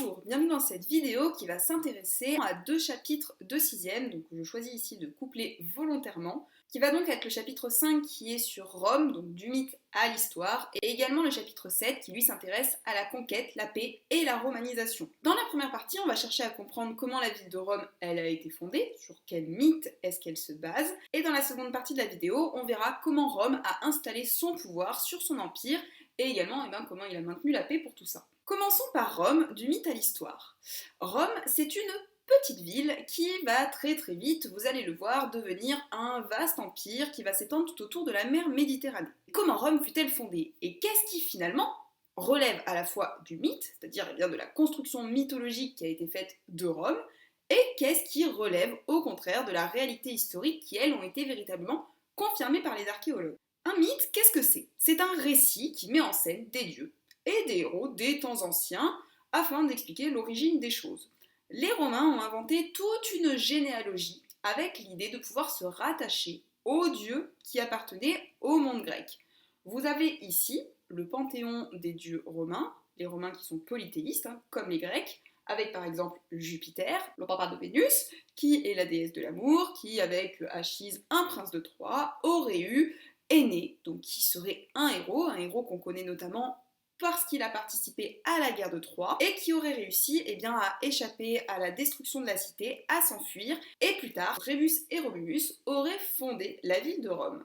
Bonjour, bienvenue dans cette vidéo qui va s'intéresser à deux chapitres de 6e, donc je choisis ici de coupler volontairement, qui va donc être le chapitre 5 qui est sur Rome, donc du mythe à l'histoire, et également le chapitre 7 qui lui s'intéresse à la conquête, la paix et la romanisation. Dans la première partie, on va chercher à comprendre comment la ville de Rome elle a été fondée, sur quel mythe est-ce qu'elle se base, et dans la seconde partie de la vidéo, on verra comment Rome a installé son pouvoir sur son empire, et également comment il a maintenu la paix pour tout ça. Commençons par Rome, du mythe à l'histoire. Rome, c'est une petite ville qui va très vite, vous allez le voir, devenir un vaste empire qui va s'étendre tout autour de la mer Méditerranée. Comment Rome fut-elle fondée? Et qu'est-ce qui finalement relève à la fois du mythe, c'est-à-dire de la construction mythologique qui a été faite de Rome, et qu'est-ce qui relève au contraire de la réalité historique qui, elles, ont été véritablement confirmées par les archéologues. Un mythe, qu'est-ce que c'est? C'est un récit qui met en scène des dieux et des héros des temps anciens afin d'expliquer l'origine des choses. Les Romains ont inventé toute une généalogie avec l'idée de pouvoir se rattacher aux dieux qui appartenaient au monde grec. Vous avez ici le panthéon des dieux romains, les Romains qui sont polythéistes, comme les Grecs, avec par exemple Jupiter, le papa de Vénus, qui est la déesse de l'amour, qui avec Achille, un prince de Troie, aurait eu Énée, donc qui serait un héros qu'on connaît notamment parce qu'il a participé à la guerre de Troie et qui aurait réussi à échapper à la destruction de la cité, à s'enfuir, et plus tard, Rémus et Romulus auraient fondé la ville de Rome.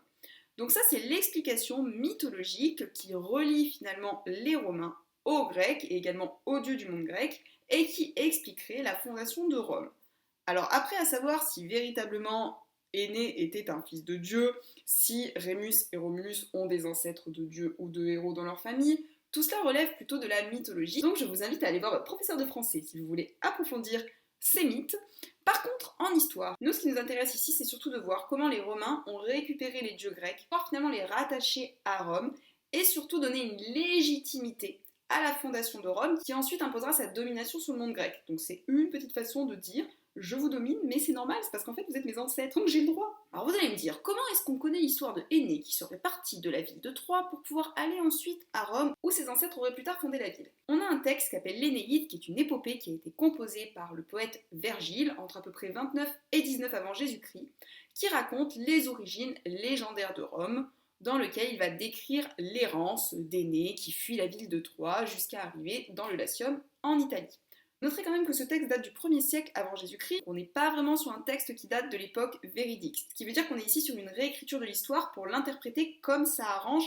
Donc ça, c'est l'explication mythologique qui relie finalement les Romains aux Grecs et également aux dieux du monde grec et qui expliquerait la fondation de Rome. Alors après, à savoir si véritablement Énée était un fils de Dieu, si Rémus et Romulus ont des ancêtres de dieux ou de héros dans leur famille, tout cela relève plutôt de la mythologie, donc je vous invite à aller voir votre professeur de français si vous voulez approfondir ces mythes. Par contre, en histoire, nous ce qui nous intéresse ici, c'est surtout de voir comment les Romains ont récupéré les dieux grecs pour finalement les rattacher à Rome et surtout donner une légitimité à la fondation de Rome qui ensuite imposera sa domination sur le monde grec. Donc c'est une petite façon de dire je vous domine, mais c'est normal, c'est parce qu'en fait vous êtes mes ancêtres, donc j'ai le droit. Alors vous allez me dire, comment est-ce qu'on connaît l'histoire de Énée qui serait parti de la ville de Troie pour pouvoir aller ensuite à Rome où ses ancêtres auraient plus tard fondé la ville? On a un texte qui s'appelle l'Énéide, qui est une épopée qui a été composée par le poète Vergile entre à peu près 29 et 19 avant Jésus-Christ, qui raconte les origines légendaires de Rome, dans lequel il va décrire l'errance d'Énée qui fuit la ville de Troie jusqu'à arriver dans le Latium en Italie. Notez quand même que ce texte date du 1er siècle avant Jésus-Christ, on n'est pas vraiment sur un texte qui date de l'époque véridique, ce qui veut dire qu'on est ici sur une réécriture de l'histoire pour l'interpréter comme ça arrange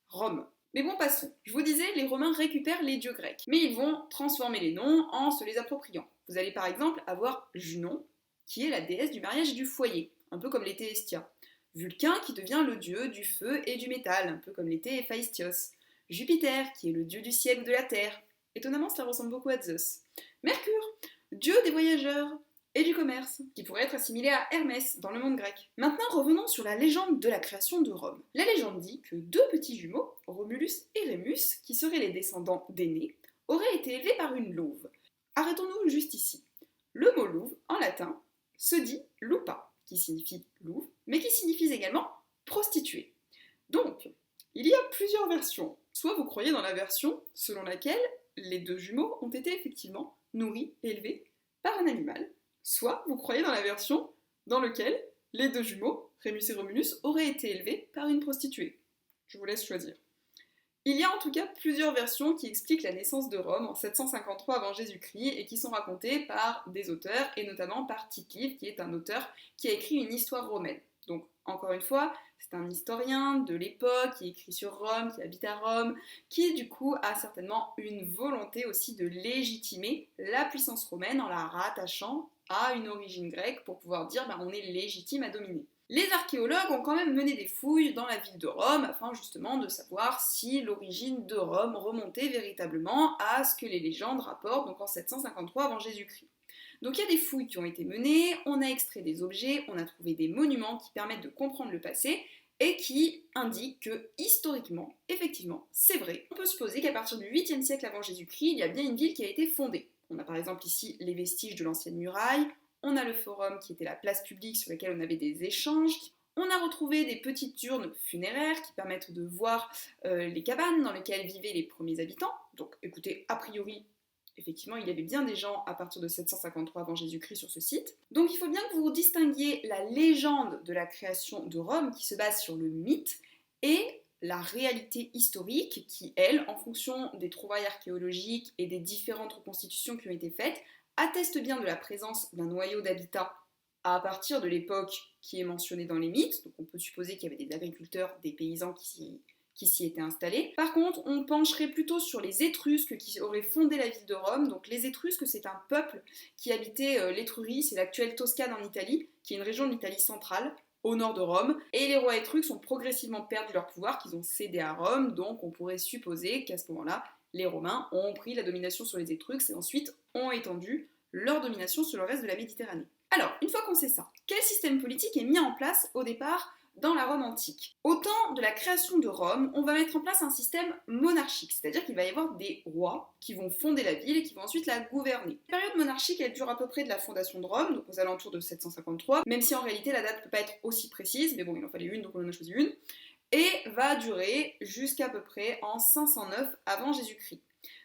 Rome. Mais bon, passons. Je vous disais, les Romains récupèrent les dieux grecs, mais ils vont transformer les noms en se les appropriant. Vous allez par exemple avoir Junon, qui est la déesse du mariage et du foyer, un peu comme l'était Hestia. Vulcain qui devient le dieu du feu et du métal, un peu comme l'était Héphaïstos. Jupiter, qui est le dieu du ciel ou de la terre. Étonnamment, cela ressemble beaucoup à Zeus. Mercure, dieu des voyageurs et du commerce, qui pourrait être assimilé à Hermès dans le monde grec. Maintenant, revenons sur la légende de la création de Rome. La légende dit que deux petits jumeaux, Romulus et Rémus, qui seraient les descendants d'Énée, auraient été élevés par une louve. Arrêtons-nous juste ici. Le mot louve, en latin, se dit lupa, qui signifie louve, mais qui signifie également prostituée. Donc, il y a plusieurs versions. Soit vous croyez dans la version selon laquelle les deux jumeaux ont été effectivement nourris et élevés par un animal, soit vous croyez dans la version dans laquelle les deux jumeaux, Rémus et Romulus, auraient été élevés par une prostituée. Je vous laisse choisir. Il y a en tout cas plusieurs versions qui expliquent la naissance de Rome en 753 avant Jésus-Christ et qui sont racontées par des auteurs, et notamment par Tite-Live, qui est un auteur qui a écrit une histoire romaine. Donc, encore une fois, c'est un historien de l'époque qui écrit sur Rome, qui habite à Rome, qui du coup a certainement une volonté aussi de légitimer la puissance romaine en la rattachant à une origine grecque pour pouvoir dire on est légitime à dominer. Les archéologues ont quand même mené des fouilles dans la ville de Rome afin justement de savoir si l'origine de Rome remontait véritablement à ce que les légendes rapportent, donc en 753 avant Jésus-Christ. Donc il y a des fouilles qui ont été menées, on a extrait des objets, on a trouvé des monuments qui permettent de comprendre le passé et qui indiquent que, historiquement, effectivement, c'est vrai. On peut supposer qu'à partir du 8e siècle avant Jésus-Christ, il y a bien une ville qui a été fondée. On a par exemple ici les vestiges de l'ancienne muraille, on a le forum qui était la place publique sur laquelle on avait des échanges, on a retrouvé des petites urnes funéraires qui permettent de voir les cabanes dans lesquelles vivaient les premiers habitants. Donc écoutez, a priori, Effectivement, il y avait bien des gens à partir de 753 avant Jésus-Christ sur ce site. Donc il faut bien que vous distinguiez la légende de la création de Rome, qui se base sur le mythe, et la réalité historique, qui, elle, en fonction des trouvailles archéologiques et des différentes reconstitutions qui ont été faites, atteste bien de la présence d'un noyau d'habitat à partir de l'époque qui est mentionnée dans les mythes. Donc on peut supposer qu'il y avait des agriculteurs, des paysans qui s'y étaient installés. Par contre, on pencherait plutôt sur les Étrusques qui auraient fondé la ville de Rome. Donc les Étrusques, c'est un peuple qui habitait l'Étrurie, c'est l'actuelle Toscane en Italie, qui est une région de l'Italie centrale, au nord de Rome. Et les rois étrusques ont progressivement perdu leur pouvoir, qu'ils ont cédé à Rome, donc on pourrait supposer qu'à ce moment-là, les Romains ont pris la domination sur les Étrusques et ensuite ont étendu leur domination sur le reste de la Méditerranée. Alors, une fois qu'on sait ça, quel système politique est mis en place au départ dans la Rome antique? Au temps de la création de Rome, on va mettre en place un système monarchique, c'est-à-dire qu'il va y avoir des rois qui vont fonder la ville et qui vont ensuite la gouverner. La période monarchique, elle dure à peu près de la fondation de Rome, donc aux alentours de 753, même si en réalité la date ne peut pas être aussi précise, mais bon, il en fallait une, donc on en a choisi une, et va durer jusqu'à peu près en 509 avant Jésus-Christ.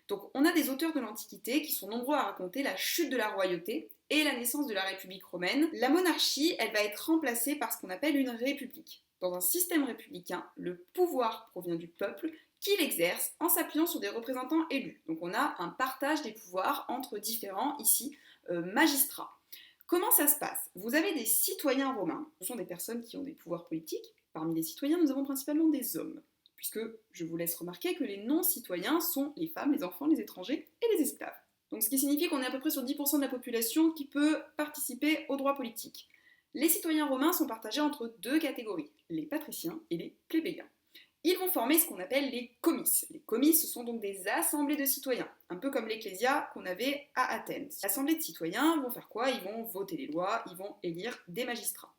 Donc on a des auteurs de l'Antiquité qui sont nombreux à raconter la chute de la royauté et la naissance de la République romaine. La monarchie, elle va être remplacée par ce qu'on appelle une république. Dans un système républicain, le pouvoir provient du peuple qui l'exerce en s'appuyant sur des représentants élus. Donc on a un partage des pouvoirs entre différents, ici, magistrats. Comment ça se passe? Vous avez des citoyens romains, ce sont des personnes qui ont des pouvoirs politiques. Parmi les citoyens, nous avons principalement des hommes, puisque je vous laisse remarquer que les non-citoyens sont les femmes, les enfants, les étrangers et les esclaves. Donc ce qui signifie qu'on est à peu près sur 10% de la population qui peut participer au droit politique. Les citoyens romains sont partagés entre deux catégories, les patriciens et les plébéiens. Ils vont former ce qu'on appelle les comices. Les comices, ce sont donc des assemblées de citoyens, un peu comme l'ecclésia qu'on avait à Athènes. Les assemblées de citoyens vont faire quoi? Ils vont voter les lois, ils vont élire des magistrats.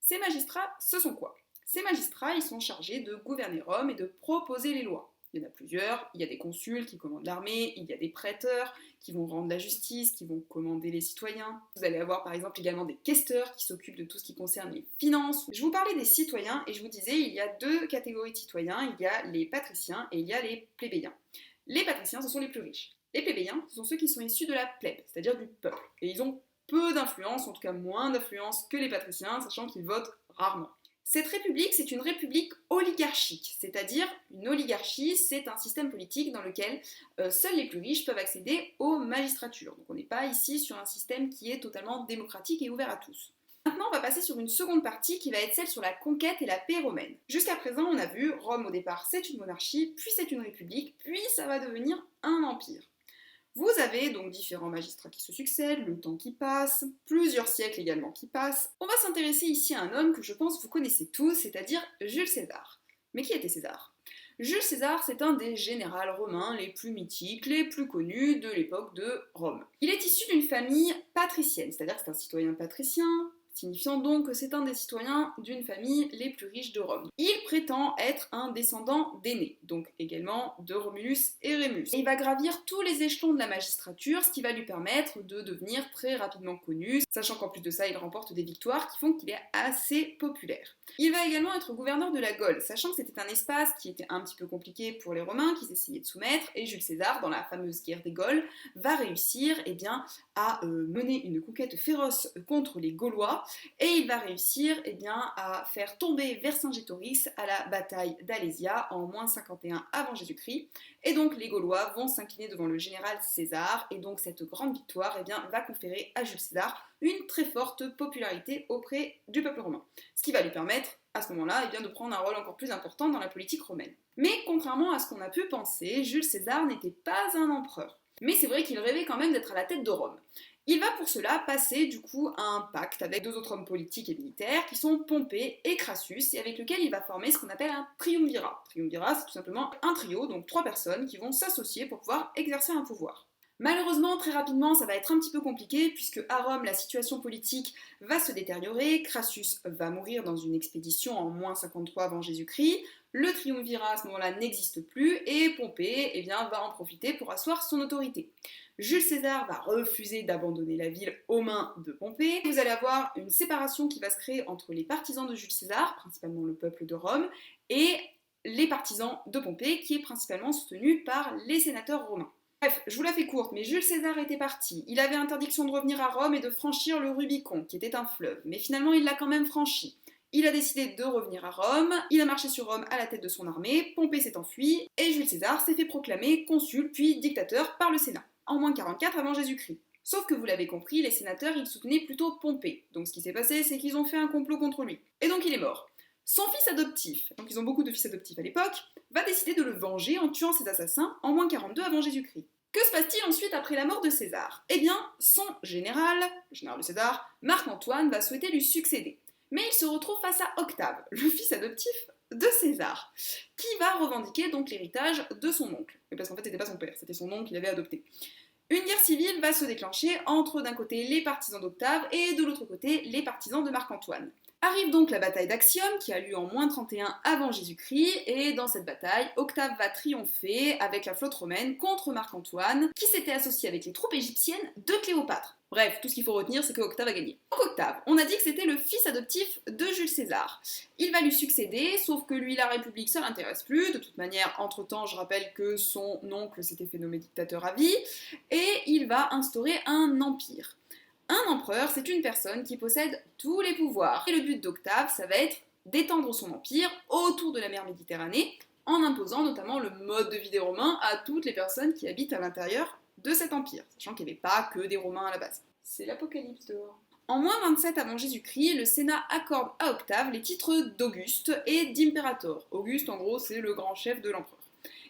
Ces magistrats, ce sont quoi? Ces magistrats, ils sont chargés de gouverner Rome et de proposer les lois. Il y en a plusieurs, il y a des consuls qui commandent l'armée, il y a des prêteurs qui vont rendre la justice, qui vont commander les citoyens. Vous allez avoir par exemple également des questeurs qui s'occupent de tout ce qui concerne les finances. Je vous parlais des citoyens et je vous disais il y a deux catégories de citoyens, il y a les patriciens et il y a les plébéiens. Les patriciens, ce sont les plus riches. Les plébéiens, ce sont ceux qui sont issus de la plèbe, c'est-à-dire du peuple. Et ils ont peu d'influence, en tout cas moins d'influence que les patriciens, sachant qu'ils votent rarement. Cette république, c'est une république oligarchique, c'est-à-dire une oligarchie, c'est un système politique dans lequel seuls les plus riches peuvent accéder aux magistratures. Donc on n'est pas ici sur un système qui est totalement démocratique et ouvert à tous. Maintenant, on va passer sur une seconde partie qui va être celle sur la conquête et la paix romaine. Jusqu'à présent, on a vu, Rome au départ, c'est une monarchie, puis c'est une république, puis ça va devenir un empire. Vous avez donc différents magistrats qui se succèdent, le temps qui passe, plusieurs siècles également qui passent. On va s'intéresser ici à un homme que je pense vous connaissez tous, c'est-à-dire Jules César. Mais qui était César? Jules César, c'est un des généraux romains les plus mythiques, les plus connus de l'époque de Rome. Il est issu d'une famille patricienne, c'est-à-dire que c'est un citoyen patricien, signifiant donc que c'est un des citoyens d'une famille les plus riches de Rome. Il prétend être un descendant d'Énée, donc également de Romulus et Rémus. Et il va gravir tous les échelons de la magistrature, ce qui va lui permettre de devenir très rapidement connu, sachant qu'en plus de ça, il remporte des victoires qui font qu'il est assez populaire. Il va également être gouverneur de la Gaule, sachant que c'était un espace qui était un petit peu compliqué pour les Romains, qu'ils essayaient de soumettre, et Jules César, dans la fameuse guerre des Gaules, va réussir à mener une conquête féroce contre les Gaulois, et il va réussir à faire tomber Vercingétorix à la bataille d'Alésia en moins 51 avant Jésus-Christ, et donc les Gaulois vont s'incliner devant le général César, et donc cette grande victoire va conférer à Jules César une très forte popularité auprès du peuple romain, ce qui va lui permettre à ce moment-là de prendre un rôle encore plus important dans la politique romaine. Mais contrairement à ce qu'on a pu penser, Jules César n'était pas un empereur. Mais c'est vrai qu'il rêvait quand même d'être à la tête de Rome. Il va pour cela passer du coup à un pacte avec deux autres hommes politiques et militaires qui sont Pompée et Crassus, et avec lequel il va former ce qu'on appelle un triumvirat. Triumvirat, c'est tout simplement un trio, donc trois personnes qui vont s'associer pour pouvoir exercer un pouvoir. Malheureusement, très rapidement, ça va être un petit peu compliqué puisque à Rome, la situation politique va se détériorer, Crassus va mourir dans une expédition en moins 53 avant Jésus-Christ, le triumvirat à ce moment-là n'existe plus et Pompée va en profiter pour asseoir son autorité. Jules César va refuser d'abandonner la ville aux mains de Pompée. Vous allez avoir une séparation qui va se créer entre les partisans de Jules César, principalement le peuple de Rome, et les partisans de Pompée, qui est principalement soutenu par les sénateurs romains. Bref, je vous la fais courte, mais Jules César était parti. Il avait interdiction de revenir à Rome et de franchir le Rubicon, qui était un fleuve, mais finalement il l'a quand même franchi. Il a décidé de revenir à Rome, il a marché sur Rome à la tête de son armée, Pompée s'est enfui, et Jules César s'est fait proclamer consul puis dictateur par le Sénat, en moins 44 avant Jésus-Christ. Sauf que vous l'avez compris, les sénateurs ils soutenaient plutôt Pompée, donc ce qui s'est passé c'est qu'ils ont fait un complot contre lui. Et donc il est mort. Son fils adoptif, donc ils ont beaucoup de fils adoptifs à l'époque, va décider de le venger en tuant ses assassins en moins 42 avant Jésus-Christ. Que se passe-t-il ensuite après la mort de César? Eh bien, son général, le général de César, Marc-Antoine, va souhaiter lui succéder. Mais il se retrouve face à Octave, le fils adoptif de César, qui va revendiquer donc l'héritage de son oncle. Mais parce qu'en fait, c'était pas son père, c'était son oncle qu'il avait adopté. Une guerre civile va se déclencher entre d'un côté les partisans d'Octave et de l'autre côté les partisans de Marc-Antoine. Arrive donc la bataille d'Actium qui a lieu en moins 31 avant Jésus-Christ et dans cette bataille, Octave va triompher avec la flotte romaine contre Marc-Antoine qui s'était associé avec les troupes égyptiennes de Cléopâtre. Bref, tout ce qu'il faut retenir c'est que Octave a gagné. Donc Octave, on a dit que c'était le fils adoptif de Jules César. Il va lui succéder, sauf que lui la République ça l'intéresse plus, de toute manière entre-temps je rappelle que son oncle s'était fait nommer dictateur à vie, et il va instaurer un empire. Un empereur, c'est une personne qui possède tous les pouvoirs. Et le but d'Octave, ça va être d'étendre son empire autour de la mer Méditerranée, en imposant notamment le mode de vie des Romains à toutes les personnes qui habitent à l'intérieur de cet empire, sachant qu'il n'y avait pas que des Romains à la base. C'est l'apocalypse dehors. En moins 27 avant Jésus-Christ, le Sénat accorde à Octave les titres d'Auguste et d'Imperator. Auguste, en gros, c'est le grand chef de l'empereur.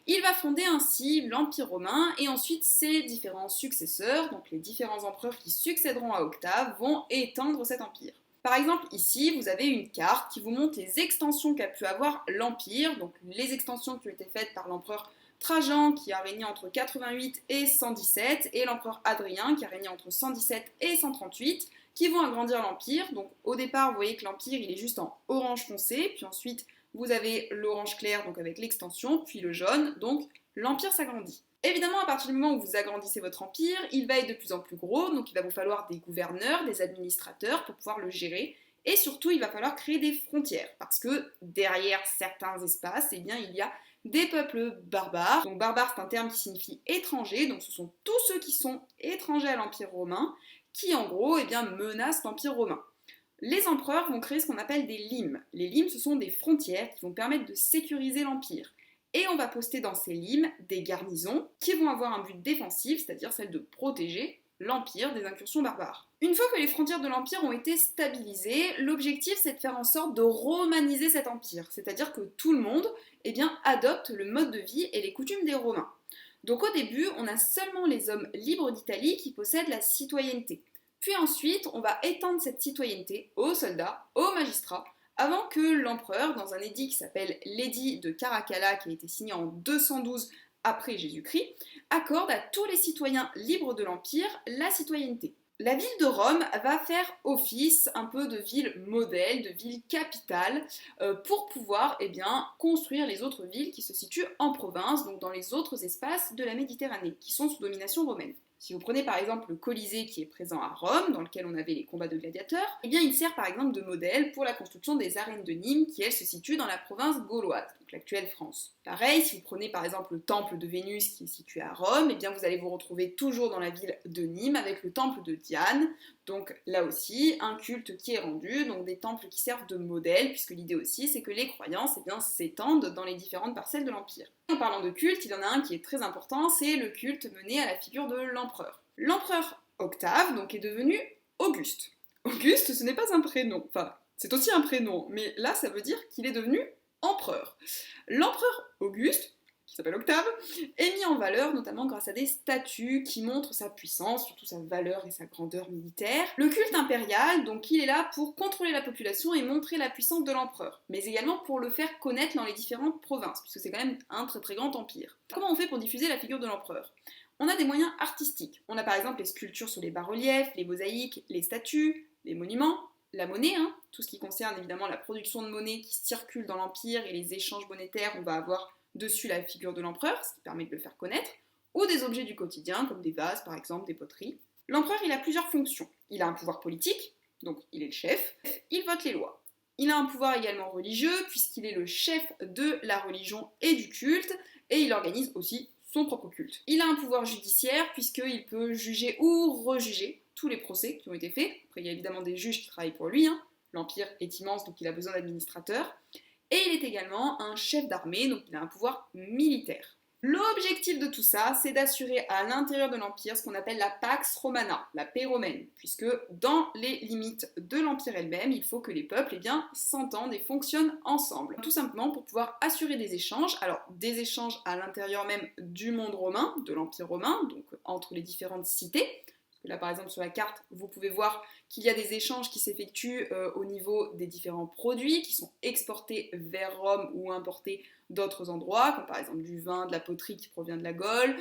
Il va fonder ainsi l'Empire romain et ensuite ses différents successeurs, donc les différents empereurs qui succéderont à Octave, vont étendre cet empire. Par exemple, ici, vous avez une carte qui vous montre les extensions qu'a pu avoir l'Empire, donc les extensions qui ont été faites par l'empereur Trajan qui a régné entre 88 et 117, et l'empereur Hadrien qui a régné entre 117 et 138, qui vont agrandir l'Empire. Donc au départ, vous voyez que l'Empire il est juste en orange foncé, puis ensuite vous avez l'orange clair, donc avec l'extension, puis le jaune, donc l'empire s'agrandit. Évidemment, à partir du moment où vous agrandissez votre empire, il va être de plus en plus gros, donc il va vous falloir des gouverneurs, des administrateurs pour pouvoir le gérer, et surtout il va falloir créer des frontières, parce que derrière certains espaces, eh bien, il y a des peuples barbares. Donc barbare c'est un terme qui signifie étranger, donc ce sont tous ceux qui sont étrangers à l'Empire romain, qui en gros eh bien, menacent l'Empire romain. Les empereurs vont créer ce qu'on appelle des limes. Les limes, ce sont des frontières qui vont permettre de sécuriser l'empire. Et on va poster dans ces limes des garnisons qui vont avoir un but défensif, c'est-à-dire celle de protéger l'empire des incursions barbares. Une fois que les frontières de l'empire ont été stabilisées, l'objectif c'est de faire en sorte de romaniser cet empire, c'est-à-dire que tout le monde eh bien, adopte le mode de vie et les coutumes des Romains. Donc au début, on a seulement les hommes libres d'Italie qui possèdent la citoyenneté. Puis ensuite, on va étendre cette citoyenneté aux soldats, aux magistrats, avant que l'empereur, dans un édit qui s'appelle l'édit de Caracalla, qui a été signé en 212 après Jésus-Christ, accorde à tous les citoyens libres de l'Empire la citoyenneté. La ville de Rome va faire office un peu de ville modèle, de ville capitale, pour pouvoir eh bien, construire les autres villes qui se situent en province, donc dans les autres espaces de la Méditerranée, qui sont sous domination romaine. Si vous prenez par exemple le Colisée qui est présent à Rome, dans lequel on avait les combats de gladiateurs, eh bien il sert par exemple de modèle pour la construction des arènes de Nîmes qui elles se situent dans la province gauloise, donc l'actuelle France. Pareil, si vous prenez par exemple le temple de Vénus qui est situé à Rome, eh bien vous allez vous retrouver toujours dans la ville de Nîmes avec le temple de Diane, donc là aussi un culte qui est rendu, donc des temples qui servent de modèle, puisque l'idée aussi c'est que les croyances eh bien, s'étendent dans les différentes parcelles de l'Empire. En parlant de culte, il y en a un qui est très important, c'est le culte mené à la figure de l'empereur. L'empereur Octave donc, est devenu Auguste. Auguste, ce n'est pas un prénom, enfin, c'est aussi un prénom, mais là, ça veut dire qu'il est devenu empereur. L'empereur Auguste, qui s'appelle Octave, est mis en valeur notamment grâce à des statues qui montrent sa puissance, surtout sa valeur et sa grandeur militaire. Le culte impérial, donc il est là pour contrôler la population et montrer la puissance de l'empereur, mais également pour le faire connaître dans les différentes provinces, puisque c'est quand même un très très grand empire. Comment on fait pour diffuser la figure de l'empereur ? On a des moyens artistiques. On a par exemple les sculptures sur les bas-reliefs, les mosaïques, les statues, les monuments, la monnaie, tout ce qui concerne évidemment la production de monnaie qui circule dans l'empire et les échanges monétaires, on va avoir dessus la figure de l'empereur, ce qui permet de le faire connaître, ou des objets du quotidien, comme des vases par exemple, des poteries. L'empereur, il a plusieurs fonctions. Il a un pouvoir politique, donc il est le chef, il vote les lois. Il a un pouvoir également religieux, puisqu'il est le chef de la religion et du culte, et il organise aussi son propre culte. Il a un pouvoir judiciaire puisqu'il peut juger ou rejuger tous les procès qui ont été faits. Après, il y a évidemment des juges qui travaillent pour lui. L'Empire est immense, donc il a besoin d'administrateurs. Et il est également un chef d'armée, donc il a un pouvoir militaire. L'objectif de tout ça, c'est d'assurer à l'intérieur de l'Empire ce qu'on appelle la Pax Romana, la paix romaine, puisque dans les limites de l'Empire elle-même, il faut que les peuples s'entendent et fonctionnent ensemble. Tout simplement pour pouvoir assurer des échanges, alors des échanges à l'intérieur même du monde romain, de l'Empire romain, donc entre les différentes cités. Là, par exemple, sur la carte, vous pouvez voir qu'il y a des échanges qui s'effectuent au niveau des différents produits qui sont exportés vers Rome ou importés d'autres endroits, comme par exemple du vin, de la poterie qui provient de la Gaule,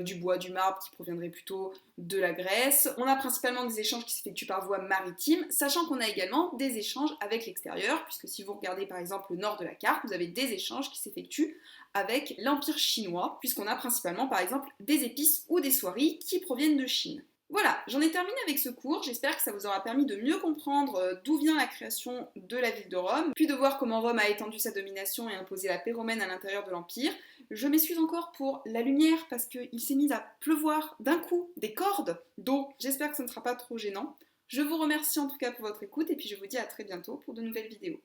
du bois, du marbre qui proviendrait plutôt de la Grèce. On a principalement des échanges qui s'effectuent par voie maritime, sachant qu'on a également des échanges avec l'extérieur, puisque si vous regardez par exemple le nord de la carte, vous avez des échanges qui s'effectuent avec l'Empire chinois, puisqu'on a principalement par exemple des épices ou des soieries qui proviennent de Chine. Voilà, j'en ai terminé avec ce cours, j'espère que ça vous aura permis de mieux comprendre d'où vient la création de la ville de Rome, puis de voir comment Rome a étendu sa domination et imposé la paix romaine à l'intérieur de l'Empire. Je m'excuse encore pour la lumière parce qu'il s'est mis à pleuvoir d'un coup des cordes d'eau. J'espère que ce ne sera pas trop gênant. Je vous remercie en tout cas pour votre écoute et puis je vous dis à très bientôt pour de nouvelles vidéos.